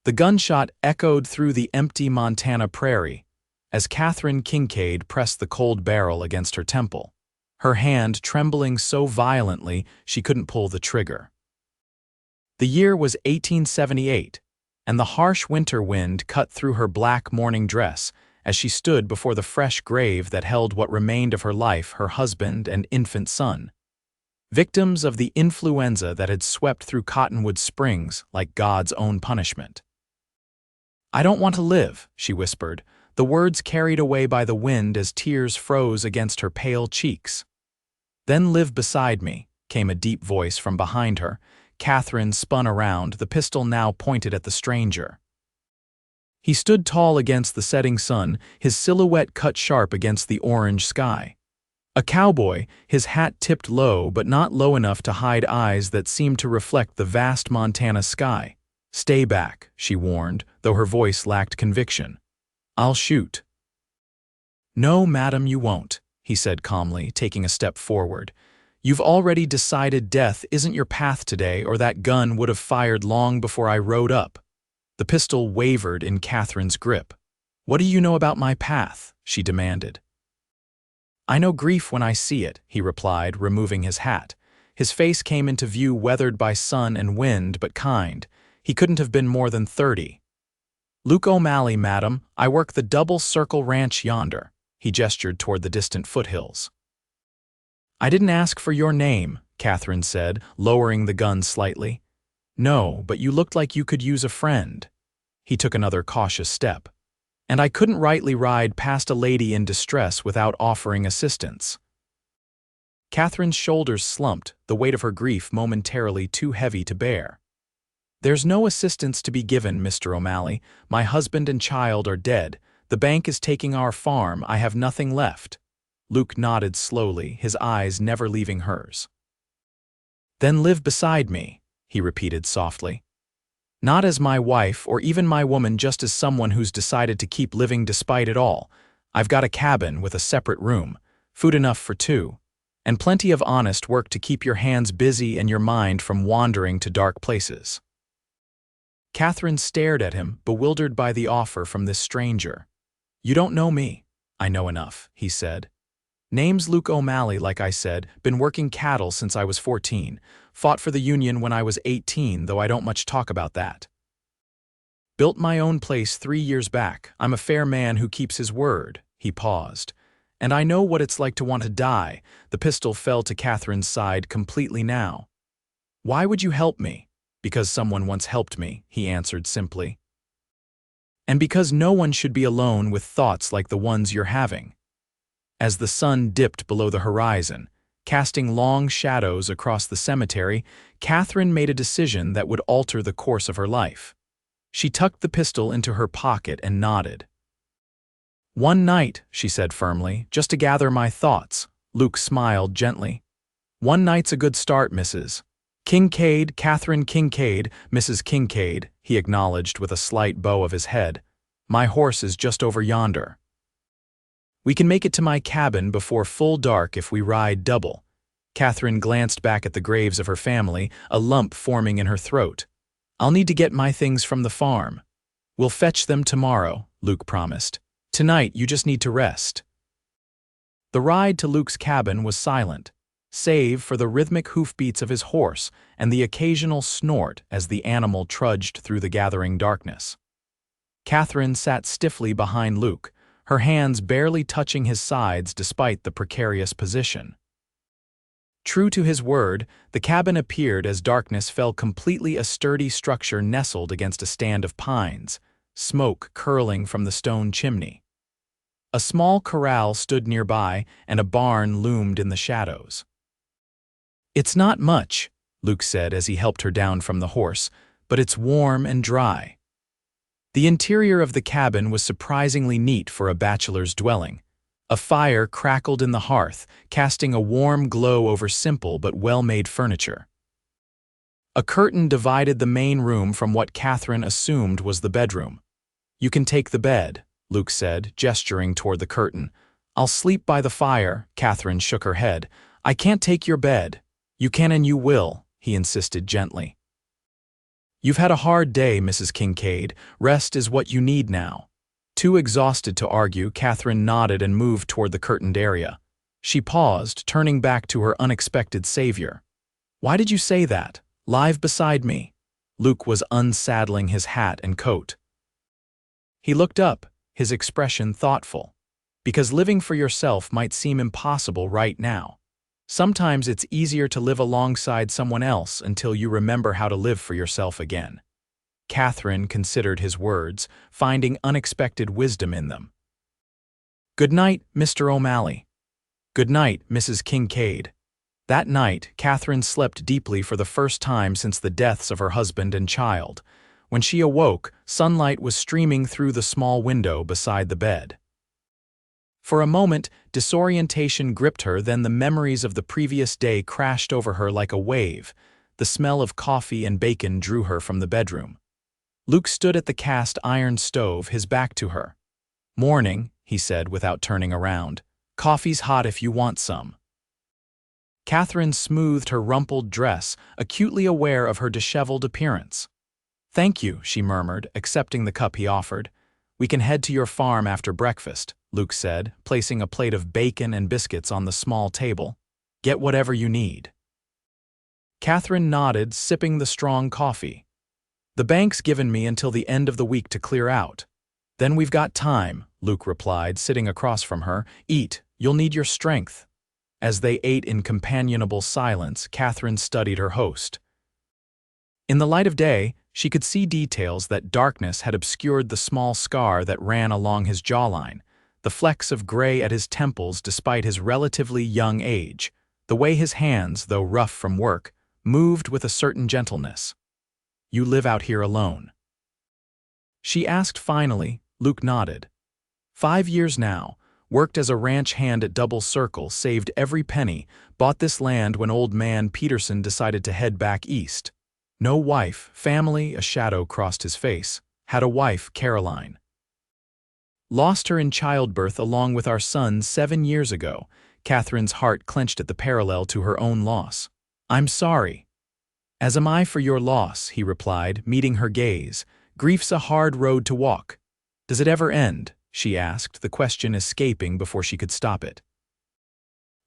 The gunshot echoed through the empty Montana prairie as Katherine Kincaid pressed the cold barrel against her temple, her hand trembling so violently she couldn't pull the trigger. The year was 1878, and the harsh winter wind cut through her black mourning dress as she stood before the fresh grave that held what remained of her life, her husband and infant son, victims of the influenza that had swept through Cottonwood Springs like God's own punishment. "I don't want to live," she whispered, the words carried away by the wind as tears froze against her pale cheeks. "Then live beside me," came a deep voice from behind her. Katherine spun around, the pistol now pointed at the stranger. He stood tall against the setting sun, his silhouette cut sharp against the orange sky. A cowboy, his hat tipped low but not low enough to hide eyes that seemed to reflect the vast Montana sky. "Stay back," she warned, though her voice lacked conviction. "I'll shoot." "No, madam, you won't," he said calmly, taking a step forward. "You've already decided death isn't your path today, or that gun would have fired long before I rode up." The pistol wavered in Katherine's grip. "What do you know about my path?" she demanded. "I know grief when I see it," he replied, removing his hat. His face came into view weathered by sun and wind, but kind. He couldn't have been more than 30. "Luke O'Malley, madam. I work the Double Circle Ranch yonder." He gestured toward the distant foothills. "I didn't ask for your name," Katherine said, lowering the gun slightly. "No, but you looked like you could use a friend." He took another cautious step. "And I couldn't rightly ride past a lady in distress without offering assistance." Katherine's shoulders slumped, the weight of her grief momentarily too heavy to bear. "There's no assistance to be given, Mr. O'Malley. My husband and child are dead. The bank is taking our farm. I have nothing left." Luke nodded slowly, his eyes never leaving hers. "Then live beside me," he repeated softly. "Not as my wife or even my woman, just as someone who's decided to keep living despite it all. I've got a cabin with a separate room, food enough for two, and plenty of honest work to keep your hands busy and your mind from wandering to dark places." Katherine stared at him, bewildered by the offer from this stranger. "You don't know me." "I know enough," he said. "Name's Luke O'Malley, like I said, been working cattle since I was 14. Fought for the Union when I was 18, though I don't much talk about that. Built my own place 3 years back. I'm a fair man who keeps his word." He paused. "And I know what it's like to want to die." The pistol fell to Katherine's side completely now. "Why would you help me?" "Because someone once helped me," he answered simply. "And because no one should be alone with thoughts like the ones you're having." As the sun dipped below the horizon, casting long shadows across the cemetery, Katherine made a decision that would alter the course of her life. She tucked the pistol into her pocket and nodded. "One night," she said firmly, "just to gather my thoughts." Luke smiled gently. "One night's a good start, Mrs. Kincaid, Katherine Kincaid, Mrs. Kincaid," he acknowledged with a slight bow of his head. "My horse is just over yonder. We can make it to my cabin before full dark if we ride double." Katherine glanced back at the graves of her family, a lump forming in her throat. "I'll need to get my things from the farm." "We'll fetch them tomorrow," Luke promised. "Tonight you just need to rest." The ride to Luke's cabin was silent, save for the rhythmic hoofbeats of his horse and the occasional snort as the animal trudged through the gathering darkness. Katherine sat stiffly behind Luke, her hands barely touching his sides despite the precarious position. True to his word, the cabin appeared as darkness fell completely, a sturdy structure nestled against a stand of pines, smoke curling from the stone chimney. A small corral stood nearby, and a barn loomed in the shadows. "It's not much," Luke said as he helped her down from the horse, "but it's warm and dry." The interior of the cabin was surprisingly neat for a bachelor's dwelling. A fire crackled in the hearth, casting a warm glow over simple but well-made furniture. A curtain divided the main room from what Katherine assumed was the bedroom. "You can take the bed," Luke said, gesturing toward the curtain. "I'll sleep by the fire." Katherine shook her head. "I can't take your bed." "You can and you will," he insisted gently. "You've had a hard day, Mrs. Kincaid. Rest is what you need now." Too exhausted to argue, Katherine nodded and moved toward the curtained area. She paused, turning back to her unexpected savior. "Why did you say that? Live beside me." Luke was unsaddling his hat and coat. He looked up, his expression thoughtful. "Because living for yourself might seem impossible right now. Sometimes it's easier to live alongside someone else until you remember how to live for yourself again." Katherine considered his words, finding unexpected wisdom in them. "Good night, Mr. O'Malley." "Good night, Mrs. Kincaid." That night, Katherine slept deeply for the first time since the deaths of her husband and child. When she awoke, sunlight was streaming through the small window beside the bed. For a moment, disorientation gripped her, then the memories of the previous day crashed over her like a wave. The smell of coffee and bacon drew her from the bedroom. Luke stood at the cast-iron stove, his back to her. "Morning," he said without turning around. "Coffee's hot if you want some." Katherine smoothed her rumpled dress, acutely aware of her disheveled appearance. "Thank you," she murmured, accepting the cup he offered. "We can head to your farm after breakfast," Luke said, placing a plate of bacon and biscuits on the small table. "Get whatever you need." Katherine nodded, sipping the strong coffee. "The bank's given me until the end of the week to clear out." "Then we've got time," Luke replied, sitting across from her. "Eat, you'll need your strength." As they ate in companionable silence, Katherine studied her host. In the light of day, she could see details that darkness had obscured: the small scar that ran along his jawline, the flecks of gray at his temples despite his relatively young age, the way his hands, though rough from work, moved with a certain gentleness. "You live out here alone?" she asked finally. Luke nodded. 5 years now, worked as a ranch hand at Double Circle, saved every penny, bought this land when old man Peterson decided to head back east. No wife, family, a shadow crossed his face. Had a wife, Caroline. Lost her in childbirth along with our son 7 years ago. Katherine's heart clenched at the parallel to her own loss. "I'm sorry." "As am I for your loss," he replied, meeting her gaze. "Grief's a hard road to walk." "Does it ever end?" she asked, the question escaping before she could stop it.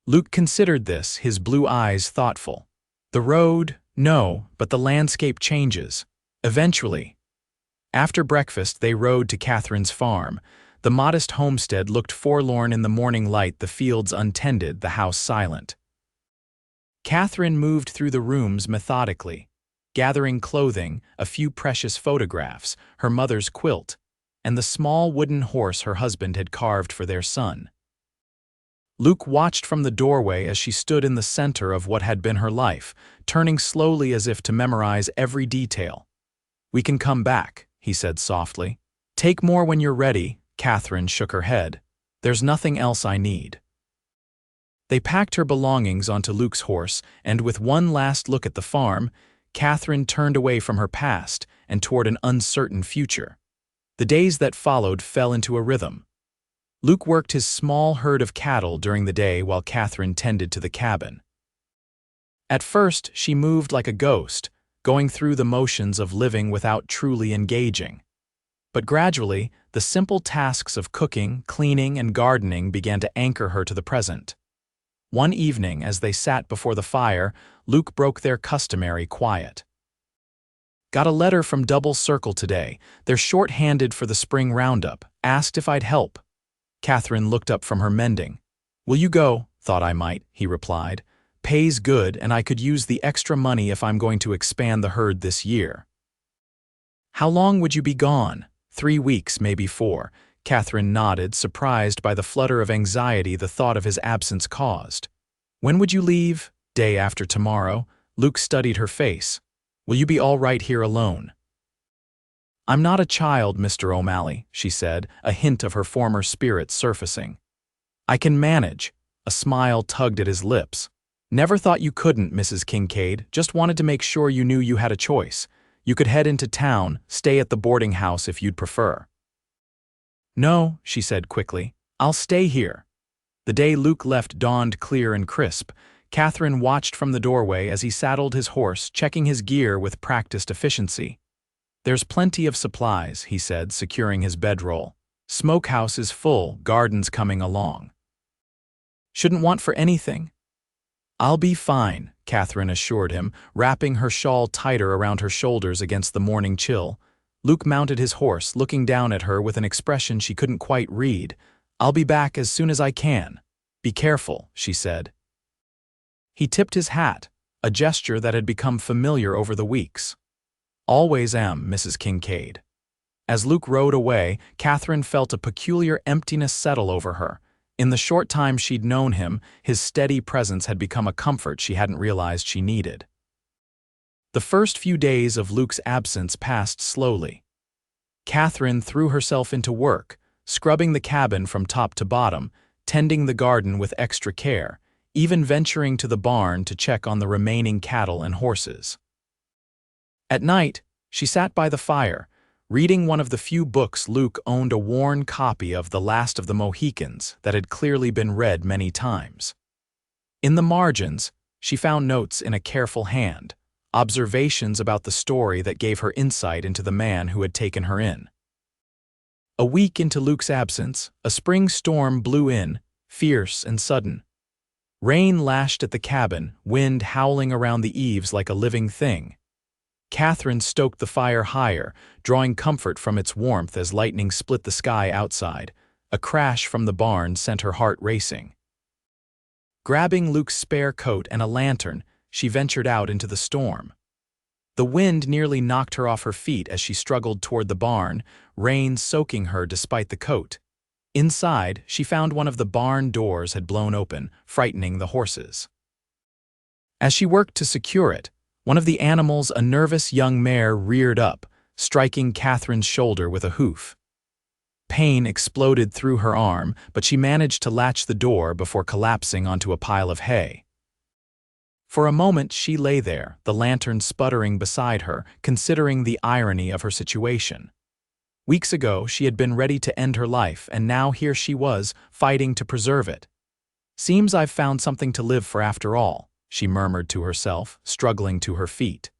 Luke considered this, his blue eyes thoughtful. "The road, no, but the landscape changes. Eventually." After breakfast, they rode to Katherine's farm. The modest homestead looked forlorn in the morning light, the fields untended, the house silent. Katherine moved through the rooms methodically, gathering clothing, a few precious photographs, her mother's quilt, and the small wooden horse her husband had carved for their son. Luke watched from the doorway as she stood in the center of what had been her life, turning slowly as if to memorize every detail. "We can come back," he said softly. "Take more when you're ready." Katherine shook her head. "There's nothing else I need." They packed her belongings onto Luke's horse, and with one last look at the farm, Katherine turned away from her past and toward an uncertain future. The days that followed fell into a rhythm. Luke worked his small herd of cattle during the day while Katherine tended to the cabin. At first, she moved like a ghost, going through the motions of living without truly engaging. But gradually, the simple tasks of cooking, cleaning, and gardening began to anchor her to the present. One evening, as they sat before the fire, Luke broke their customary quiet. "Got a letter from Double Circle today. They're short-handed for the spring roundup. Asked if I'd help." Katherine looked up from her mending. "Will you go?" "Thought I might," he replied. "Pays good, and I could use the extra money if I'm going to expand the herd this year." "How long would you be gone?" 3 weeks, maybe 4. Katherine nodded, surprised by the flutter of anxiety the thought of his absence caused. "When would you leave?" "Day after tomorrow." Luke studied her face. "Will you be all right here alone?" "I'm not a child, Mr. O'Malley," she said, a hint of her former spirit surfacing. "I can manage." A smile tugged at his lips. "Never thought you couldn't, Mrs. Kincaid. Just wanted to make sure you knew you had a choice. You could head into town, stay at the boarding house if you'd prefer." "No," she said quickly. "I'll stay here." The day Luke left dawned clear and crisp. Katherine watched from the doorway as he saddled his horse, checking his gear with practiced efficiency. There's plenty of supplies, he said, securing his bedroll. Smokehouse is full, garden's coming along. Shouldn't want for anything. I'll be fine, Katherine assured him, wrapping her shawl tighter around her shoulders against the morning chill. Luke mounted his horse, looking down at her with an expression she couldn't quite read. I'll be back as soon as I can. Be careful, she said. He tipped his hat, a gesture that had become familiar over the weeks. Always am, Mrs. Kincaid. As Luke rode away, Katherine felt a peculiar emptiness settle over her. In the short time she'd known him, his steady presence had become a comfort she hadn't realized she needed. The first few days of Luke's absence passed slowly. Katherine threw herself into work, scrubbing the cabin from top to bottom, tending the garden with extra care, even venturing to the barn to check on the remaining cattle and horses. At night, she sat by the fire, reading one of the few books Luke owned, a worn copy of The Last of the Mohicans that had clearly been read many times. In the margins, she found notes in a careful hand, observations about the story that gave her insight into the man who had taken her in. A week into Luke's absence, a spring storm blew in, fierce and sudden. Rain lashed at the cabin, wind howling around the eaves like a living thing. Katherine stoked the fire higher, drawing comfort from its warmth as lightning split the sky outside. A crash from the barn sent her heart racing. Grabbing Luke's spare coat and a lantern, she ventured out into the storm. The wind nearly knocked her off her feet as she struggled toward the barn, rain soaking her despite the coat. Inside, she found one of the barn doors had blown open, frightening the horses. As she worked to secure it, one of the animals, a nervous young mare, reared up, striking Katherine's shoulder with a hoof. Pain exploded through her arm, but she managed to latch the door before collapsing onto a pile of hay. For a moment she lay there, the lantern sputtering beside her, considering the irony of her situation. Weeks ago she had been ready to end her life, and now here she was, fighting to preserve it. Seems I've found something to live for after all, she murmured to herself, struggling to her feet.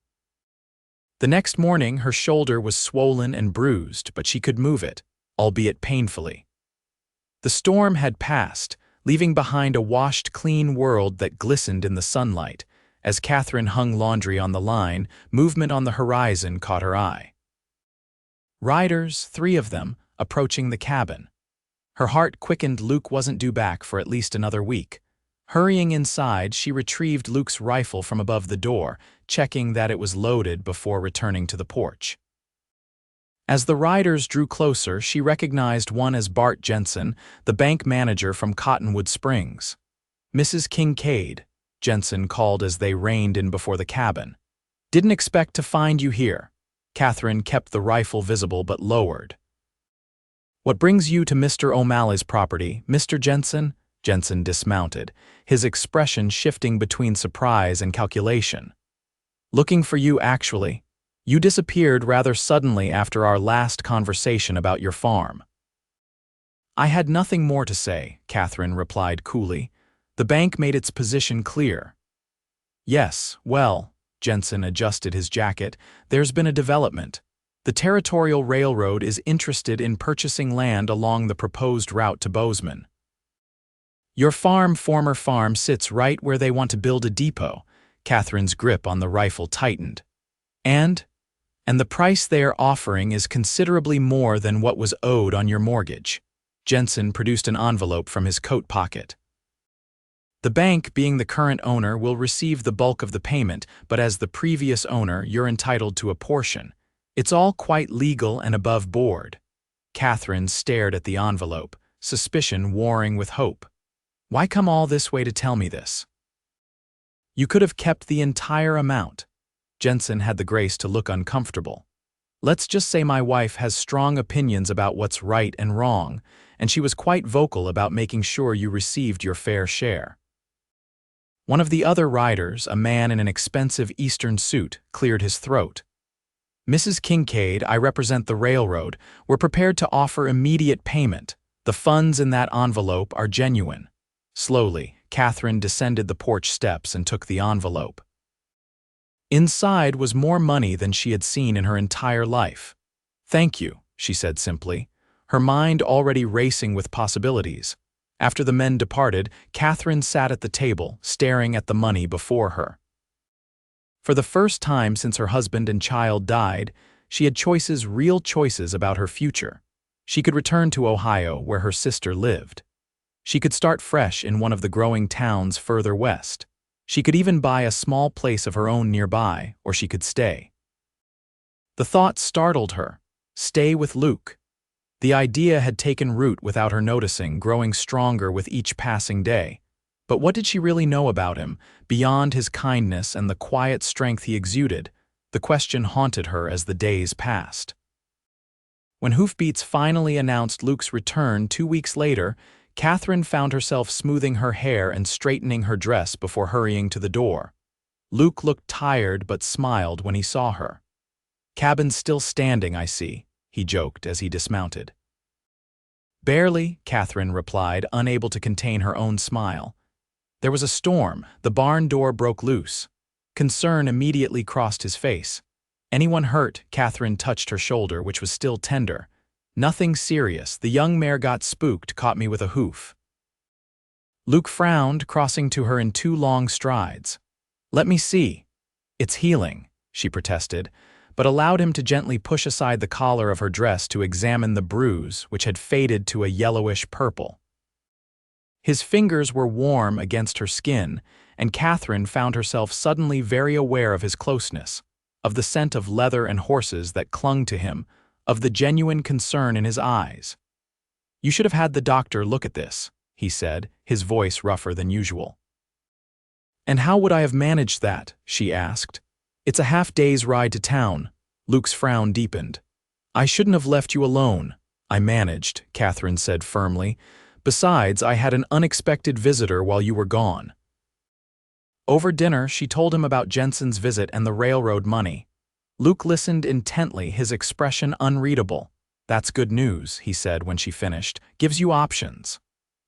The next morning her shoulder was swollen and bruised, but she could move it, albeit painfully. The storm had passed, leaving behind a washed, clean world that glistened in the sunlight. As Katherine hung laundry on the line, movement on the horizon caught her eye. Riders, 3 of them, approaching the cabin. Her heart quickened. Luke wasn't due back for at least another week. Hurrying inside, she retrieved Luke's rifle from above the door, checking that it was loaded before returning to the porch. As the riders drew closer, she recognized one as Bart Jensen, the bank manager from Cottonwood Springs. Mrs. Kincaid, Jensen called as they reined in before the cabin. Didn't expect to find you here. Katherine kept the rifle visible but lowered. What brings you to Mr. O'Malley's property, Mr. Jensen? Jensen dismounted, his expression shifting between surprise and calculation. Looking for you, actually. You disappeared rather suddenly after our last conversation about your farm. I had nothing more to say, Katherine replied coolly. The bank made its position clear. Yes, well, Jensen adjusted his jacket, there's been a development. The Territorial Railroad is interested in purchasing land along the proposed route to Bozeman. Your former farm sits right where they want to build a depot. Katherine's grip on the rifle tightened. And the price they are offering is considerably more than what was owed on your mortgage. Jensen produced an envelope from his coat pocket. The bank, being the current owner, will receive the bulk of the payment, but as the previous owner, you're entitled to a portion. It's all quite legal and above board. Katherine stared at the envelope, suspicion warring with hope. Why come all this way to tell me this? You could have kept the entire amount. Jensen had the grace to look uncomfortable. Let's just say my wife has strong opinions about what's right and wrong, and she was quite vocal about making sure you received your fair share. One of the other riders, a man in an expensive Eastern suit, cleared his throat. Mrs. Kincaid, I represent the railroad. We're prepared to offer immediate payment. The funds in that envelope are genuine. Slowly, Katherine descended the porch steps and took the envelope. Inside was more money than she had seen in her entire life. "Thank you," she said simply, her mind already racing with possibilities. After the men departed, Katherine sat at the table, staring at the money before her. For the first time since her husband and child died, she had choices, real choices about her future. She could return to Ohio, where her sister lived. She could start fresh in one of the growing towns further west. She could even buy a small place of her own nearby, or she could stay. The thought startled her. Stay with Luke. The idea had taken root without her noticing, growing stronger with each passing day. But what did she really know about him, beyond his kindness and the quiet strength he exuded? The question haunted her as the days passed. When Hoofbeats finally announced Luke's return 2 weeks later, Katherine found herself smoothing her hair and straightening her dress before hurrying to the door. Luke looked tired but smiled when he saw her. "Cabin's still standing, I see," he joked as he dismounted. "Barely," Katherine replied, unable to contain her own smile. "There was a storm. The barn door broke loose." Concern immediately crossed his face. "Anyone hurt?" Katherine touched her shoulder, which was still tender. "Nothing serious. The young mare got spooked, caught me with a hoof." Luke frowned, crossing to her in 2 long strides. "Let me see." "It's healing," she protested, but allowed him to gently push aside the collar of her dress to examine the bruise, which had faded to a yellowish purple. His fingers were warm against her skin, and Katherine found herself suddenly very aware of his closeness, of the scent of leather and horses that clung to him, of the genuine concern in his eyes. "You should have had the doctor look at this," he said, his voice rougher than usual. "And how would I have managed that?" she asked. "It's a half-day's ride to town." Luke's frown deepened. "I shouldn't have left you alone." "I managed," Katherine said firmly. "Besides, I had an unexpected visitor while you were gone." Over dinner, she told him about Jensen's visit and the railroad money. Luke listened intently, his expression unreadable. "That's good news," he said when she finished. "Gives you options."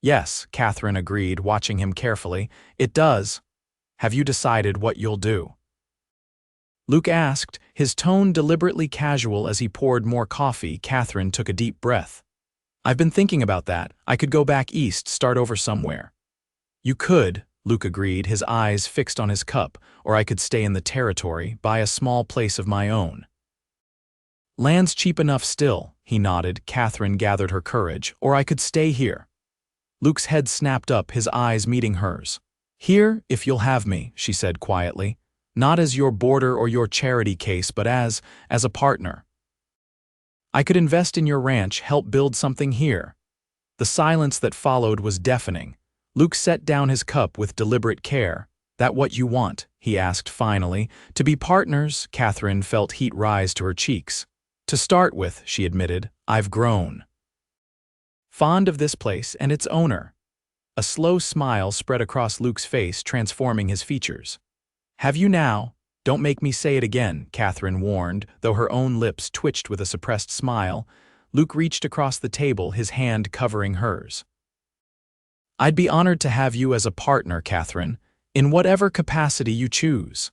"Yes," Katherine agreed, watching him carefully. "It does. Have you decided what you'll do?" Luke asked, his tone deliberately casual as he poured more coffee. Katherine took a deep breath. "I've been thinking about that. I could go back east, start over somewhere." "You could," Luke agreed, his eyes fixed on his cup, "or I could stay in the territory, buy a small place of my own." "Land's cheap enough still," he nodded. Katherine gathered her courage. "Or I could stay here." Luke's head snapped up, his eyes meeting hers. "Here, if you'll have me," she said quietly. "Not as your boarder or your charity case, but as a partner. I could invest in your ranch, help build something here." The silence that followed was deafening. Luke set down his cup with deliberate care. "That what you want?" he asked finally. "To be partners?" Katherine felt heat rise to her cheeks. "To start with," she admitted, "I've grown fond of this place and its owner." A slow smile spread across Luke's face, transforming his features. "Have you now?" "Don't make me say it again," Katherine warned, though her own lips twitched with a suppressed smile. Luke reached across the table, his hand covering hers. "I'd be honored to have you as a partner, Katherine, in whatever capacity you choose."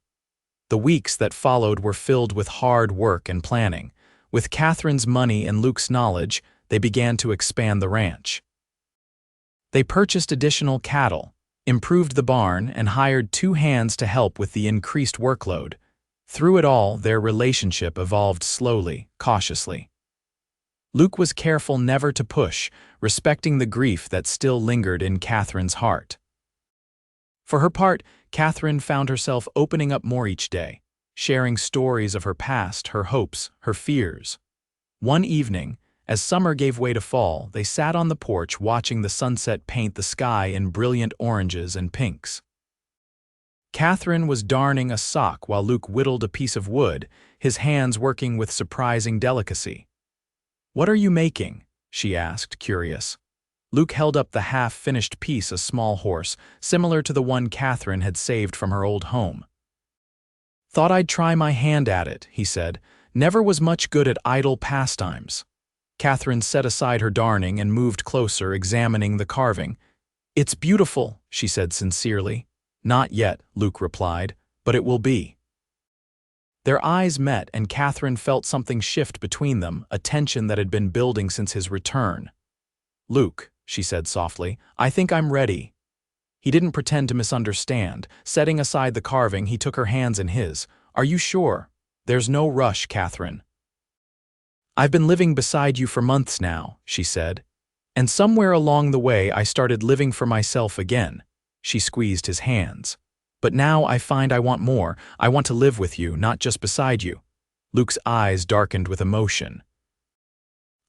The weeks that followed were filled with hard work and planning. With Katherine's money and Luke's knowledge, they began to expand the ranch. They purchased additional cattle, improved the barn, and hired 2 hands to help with the increased workload. Through it all, their relationship evolved slowly, cautiously. Luke was careful never to push, respecting the grief that still lingered in Katherine's heart. For her part, Katherine found herself opening up more each day, sharing stories of her past, her hopes, her fears. One evening, as summer gave way to fall, they sat on the porch watching the sunset paint the sky in brilliant oranges and pinks. Katherine was darning a sock while Luke whittled a piece of wood, his hands working with surprising delicacy. "What are you making?" she asked, curious. Luke held up the half-finished piece, a small horse, similar to the one Katherine had saved from her old home. "Thought I'd try my hand at it," he said. "Never was much good at idle pastimes." Katherine set aside her darning and moved closer, examining the carving. "It's beautiful," she said sincerely. "Not yet," Luke replied, "but it will be." Their eyes met and Katherine felt something shift between them, a tension that had been building since his return. "Luke," she said softly, "I think I'm ready." He didn't pretend to misunderstand. Setting aside the carving, he took her hands in his. "Are you sure?" "There's no rush, Katherine." "I've been living beside you for months now," she said. "And somewhere along the way I started living for myself again." She squeezed his hands. "But now I find I want more. I want to live with you, not just beside you." Luke's eyes darkened with emotion.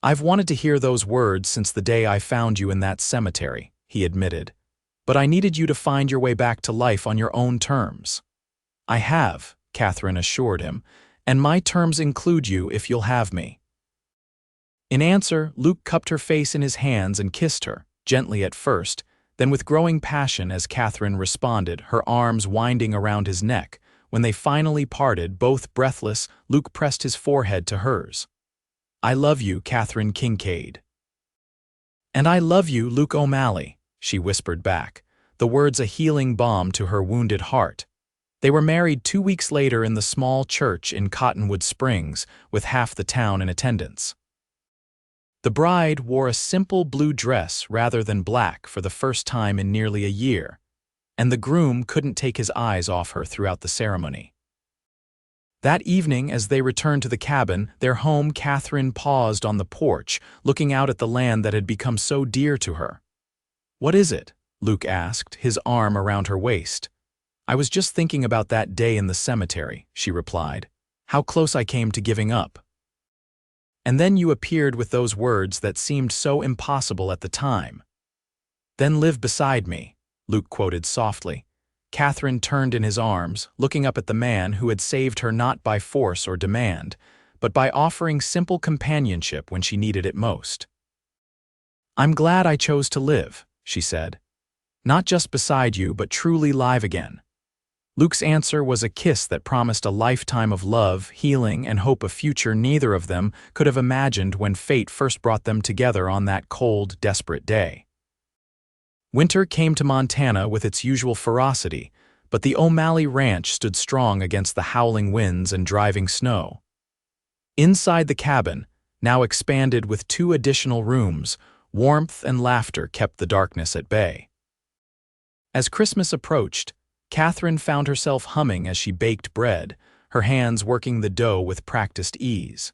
"I've wanted to hear those words since the day I found you in that cemetery," he admitted. "But I needed you to find your way back to life on your own terms." "I have," Katherine assured him, "and my terms include you if you'll have me." In answer, Luke cupped her face in his hands and kissed her, gently at first, then with growing passion as Katherine responded, her arms winding around his neck. When they finally parted, both breathless, Luke pressed his forehead to hers. "I love you, Katherine Kincaid." "And I love you, Luke O'Malley," she whispered back, the words a healing balm to her wounded heart. They were married 2 weeks later in the small church in Cottonwood Springs, with half the town in attendance. The bride wore a simple blue dress rather than black for the first time in nearly a year, and the groom couldn't take his eyes off her throughout the ceremony. That evening, as they returned to the cabin, their home, Katherine paused on the porch, looking out at the land that had become so dear to her. "What is it?" Luke asked, his arm around her waist. "I was just thinking about that day in the cemetery," she replied. "How close I came to giving up. And then you appeared with those words that seemed so impossible at the time." "Then live beside me," Luke quoted softly. Katherine turned in his arms, looking up at the man who had saved her not by force or demand, but by offering simple companionship when she needed it most. "I'm glad I chose to live," she said. "Not just beside you, but truly live again." Luke's answer was a kiss that promised a lifetime of love, healing, and hope, a future neither of them could have imagined when fate first brought them together on that cold, desperate day. Winter came to Montana with its usual ferocity, but the O'Malley Ranch stood strong against the howling winds and driving snow. Inside the cabin, now expanded with 2 additional rooms, warmth and laughter kept the darkness at bay. As Christmas approached, Katherine found herself humming as she baked bread, her hands working the dough with practiced ease.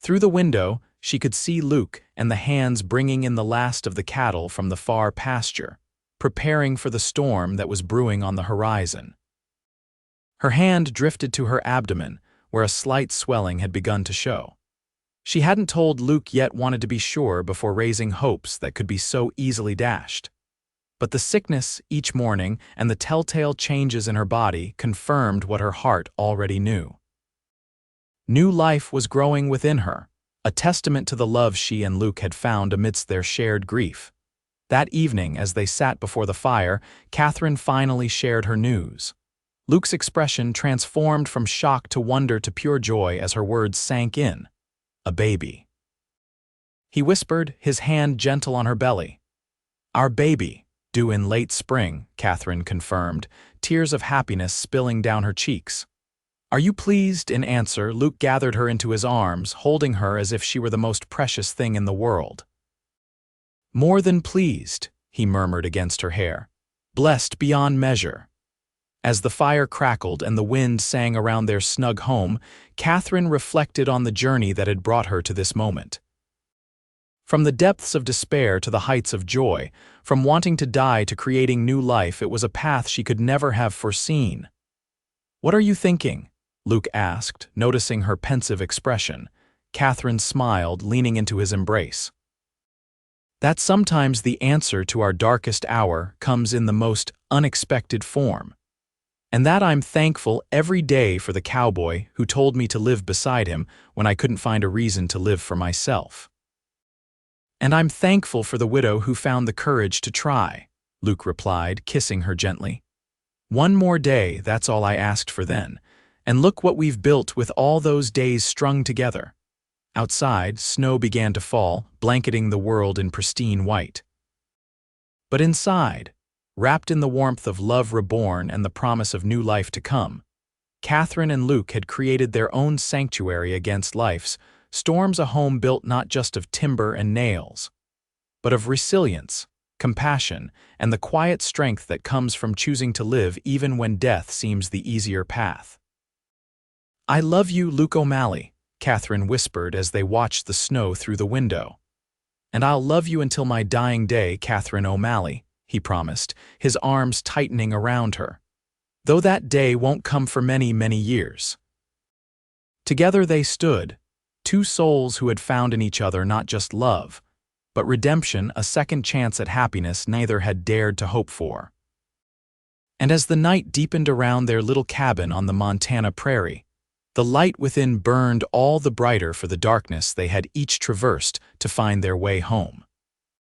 Through the window, she could see Luke and the hands bringing in the last of the cattle from the far pasture, preparing for the storm that was brewing on the horizon. Her hand drifted to her abdomen, where a slight swelling had begun to show. She hadn't told Luke yet, wanted to be sure before raising hopes that could be so easily dashed. But the sickness each morning and the telltale changes in her body confirmed what her heart already knew. New life was growing within her, a testament to the love she and Luke had found amidst their shared grief. That evening, as they sat before the fire, Katherine finally shared her news. Luke's expression transformed from shock to wonder to pure joy as her words sank in. "A baby," he whispered, his hand gentle on her belly. "Our baby, due in late spring," Katherine confirmed, tears of happiness spilling down her cheeks. "Are you pleased?" In answer, Luke gathered her into his arms, holding her as if she were the most precious thing in the world. "More than pleased," he murmured against her hair. "Blessed beyond measure." As the fire crackled and the wind sang around their snug home, Katherine reflected on the journey that had brought her to this moment. From the depths of despair to the heights of joy, from wanting to die to creating new life, it was a path she could never have foreseen. "What are you thinking?" Luke asked, noticing her pensive expression. Katherine smiled, leaning into his embrace. "That sometimes the answer to our darkest hour comes in the most unexpected form. And that I'm thankful every day for the cowboy who told me to live beside him when I couldn't find a reason to live for myself. And I'm thankful for the widow who found the courage to try," Luke replied, kissing her gently. "One more day, that's all I asked for then. And look what we've built with all those days strung together." Outside, snow began to fall, blanketing the world in pristine white. But inside, wrapped in the warmth of love reborn and the promise of new life to come, Katherine and Luke had created their own sanctuary against life's storms, a home built not just of timber and nails, but of resilience, compassion, and the quiet strength that comes from choosing to live even when death seems the easier path. "I love you, Luke O'Malley," Katherine whispered as they watched the snow through the window. "And I'll love you until my dying day, Katherine O'Malley," he promised, his arms tightening around her. "Though that day won't come for many, many years." Together they stood, two souls who had found in each other not just love, but redemption, a second chance at happiness neither had dared to hope for. And as the night deepened around their little cabin on the Montana prairie, the light within burned all the brighter for the darkness they had each traversed to find their way home.